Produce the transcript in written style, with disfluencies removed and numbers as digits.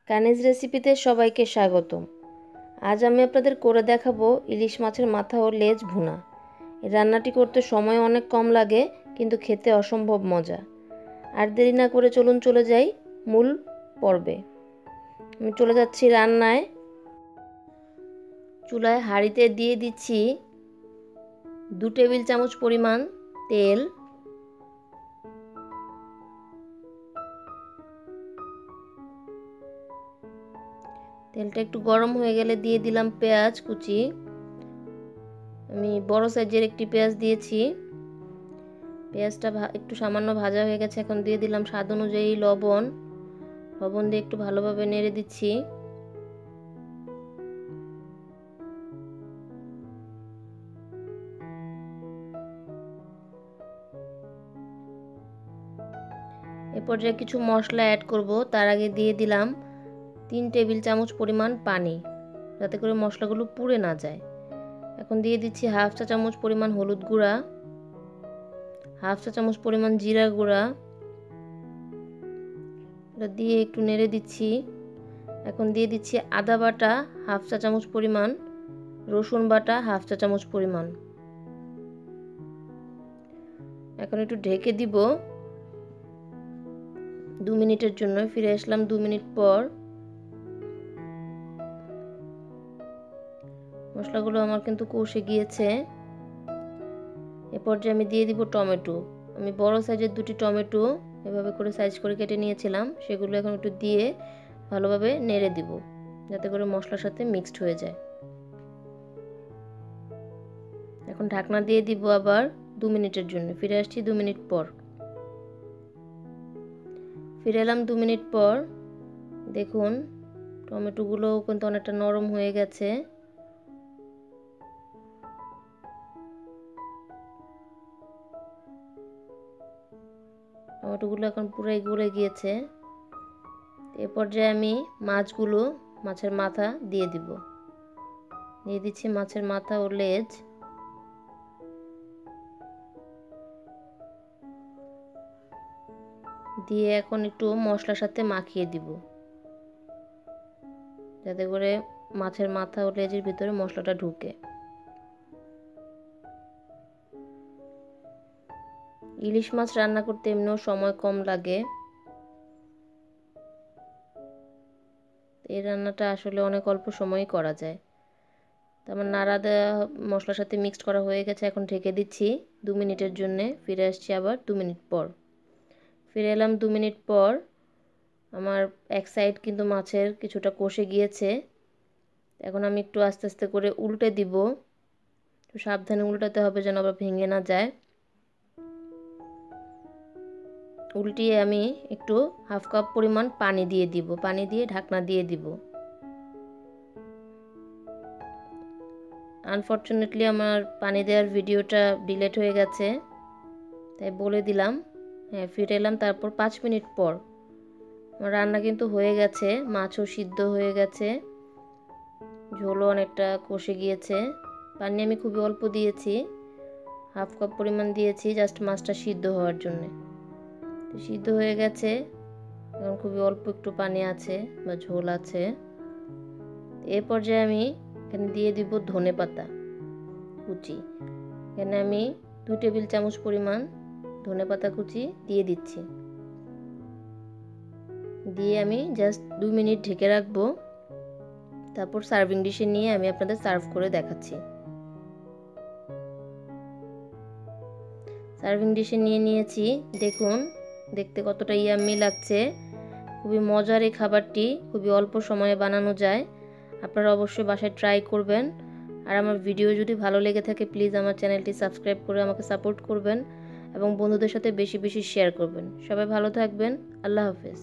কানিজ রেসিপিতে সবাইকে স্বাগতম। আজ আমি আপনাদের করে দেখাবো ইলিশ মাছের মাথা ও লেজ ভুনা। এই রান্নাটি করতে সময় অনেক কম লাগে, কিন্তু খেতে অসম্ভব মজা। আর দেরি না করে চলুন চলে যাই মূল পর্বে। আমি চলে যাচ্ছি রান্নায়। চুলায় হাঁড়িতে দিয়ে দিচ্ছি 2 টেবিল চামচ পরিমাণ তেল। তেলটা একটু গরম হয়ে গেলে দিয়ে দিলাম পেঁয়াজ কুচি। আমি বড় সাইজের একটি পেঁয়াজ দিয়েছি। পেঁয়াজটা একটু সামান্য ভাজা হয়ে গেছে। এখন দিয়ে দিলাম স্বাদ অনুযায়ী লবণ। লবণ দিয়ে একটু ভালোভাবে নেড়ে দিচ্ছি। এ পর্যায়ে কিছু মশলা অ্যাড করব। তার আগে দিয়ে দিলাম 3 টেবিল চামচ পরিমাণ পানি, যাতে করে মশলাগুলো পুড়ে না যায়। এখন দিয়ে দিচ্ছি হাফ চা চামচ পরিমাণ হলুদ গুঁড়া, হাফ চা চামচ পরিমাণ জিরা গুঁড়া। এটা দিয়ে একটু নেড়ে দিচ্ছি। এখন দিয়ে দিচ্ছি আদা বাটা হাফ চা চামচ পরিমাণ, রসুন বাটা হাফ চা চামচ পরিমাণ। এখন একটু ঢেকে দিব 2 মিনিটের জন্য। ফিরে আসলাম 2 মিনিট পর। মশলাগুলো আমার কিন্তু কষে গিয়েছে। এ পর্যায়ে আমি দিয়ে দিব টমেটো। আমি বড় সাইজের 2টি টমেটো এভাবে করে সাইজ করে কেটে নিয়েছিলাম, সেগুলো এখন একটু দিয়ে ভালোভাবে নেড়ে দিব, যাতে করে মশলার সাথে মিক্সড হয়ে যায়। এখন ঢাকনা দিয়ে দিব আবার 2 মিনিটের জন্য। ফিরে আসছি 2 মিনিট পর। ফিরে এলাম 2 মিনিট পর। দেখুন টমেটোগুলো কিন্তু অনেকটা নরম হয়ে গেছে। টমেটোগুলো এখন পুরাই গলে গিয়েছে। এ পর্যায়ে আমি মাছের মাথা দিয়ে দিব। দিয়ে দিচ্ছি মাছের মাথা ও লেজ। দিয়ে এখন একটু মশলার সাথে মাখিয়ে দিব, যাতে করে মাছের মাথা ও লেজের ভিতরে মশলাটা ঢুকে। ইলিশ মাছ রান্না করতে এমনিও সময় কম লাগে। এই রান্নাটা আসলে অনেক অল্প সময়েই করা যায়। তারপর নাড়া দেওয়া মশলার সাথে মিক্সড করা হয়ে গেছে। এখন ঢেকে দিচ্ছি 2 মিনিটের জন্য। ফিরে আসছি আবার 2 মিনিট পর। ফিরে এলাম 2 মিনিট পর। আমার এক সাইড কিন্তু মাছের কিছুটা কষে গিয়েছে। এখন আমি একটু আস্তে আস্তে করে উল্টে দিব। একটু সাবধানে উল্টাতে হবে, যেন আবার ভেঙে না যায়। উল্টিয়ে আমি একটু হাফ কাপ পরিমাণ পানি দিয়ে দিব। পানি দিয়ে ঢাকনা দিয়ে দিব। আনফরচুনেটলি আমার পানি দেওয়ার ভিডিওটা ডিলিট হয়ে গেছে, তাই বলে দিলাম। হ্যাঁ, ফিরে এলাম তারপর 5 মিনিট পর। আমার রান্না কিন্তু হয়ে গেছে। মাছও সিদ্ধ হয়ে গেছে, ঝোলও অনেকটা কষে গিয়েছে। পানি আমি খুবই অল্প দিয়েছি, হাফ কাপ পরিমাণ দিয়েছি, জাস্ট মাছটা সিদ্ধ হওয়ার জন্য। সিদ্ধ হয়ে গেছে। এখন খুবই অল্প একটু পানি আছে বা ঝোল আছে। এ পর্যায়ে আমি এখানে দিয়ে দিব ধনেপাতা কুচি। এখানে আমি 2 টেবিল চামচ পরিমাণ ধনেপাতা কুচি দিয়ে দিচ্ছি। দিয়ে আমি জাস্ট 2 মিনিট ঢেকে রাখবো। তারপর সার্ভিং ডিশে নিয়ে আমি আপনাদের সার্ভ করে দেখাচ্ছি। সার্ভিং ডিশে নিয়ে নিয়েছি। দেখুন দেখতে কতটা ইয়াম্মি লাগছে। খুবই মজার এই খাবারটি, খুবই অল্প সময়ে বানানো যায়। আপনারা অবশ্যই বাসায় ট্রাই করবেন। আর আমার ভিডিও যদি ভালো লেগে থাকে, প্লিজ আমার চ্যানেলটি সাবস্ক্রাইব করে আমাকে সাপোর্ট করবেন এবং বন্ধুদের সাথে বেশি বেশি শেয়ার করবেন। সবাই ভালো থাকবেন। আল্লাহ হাফেজ।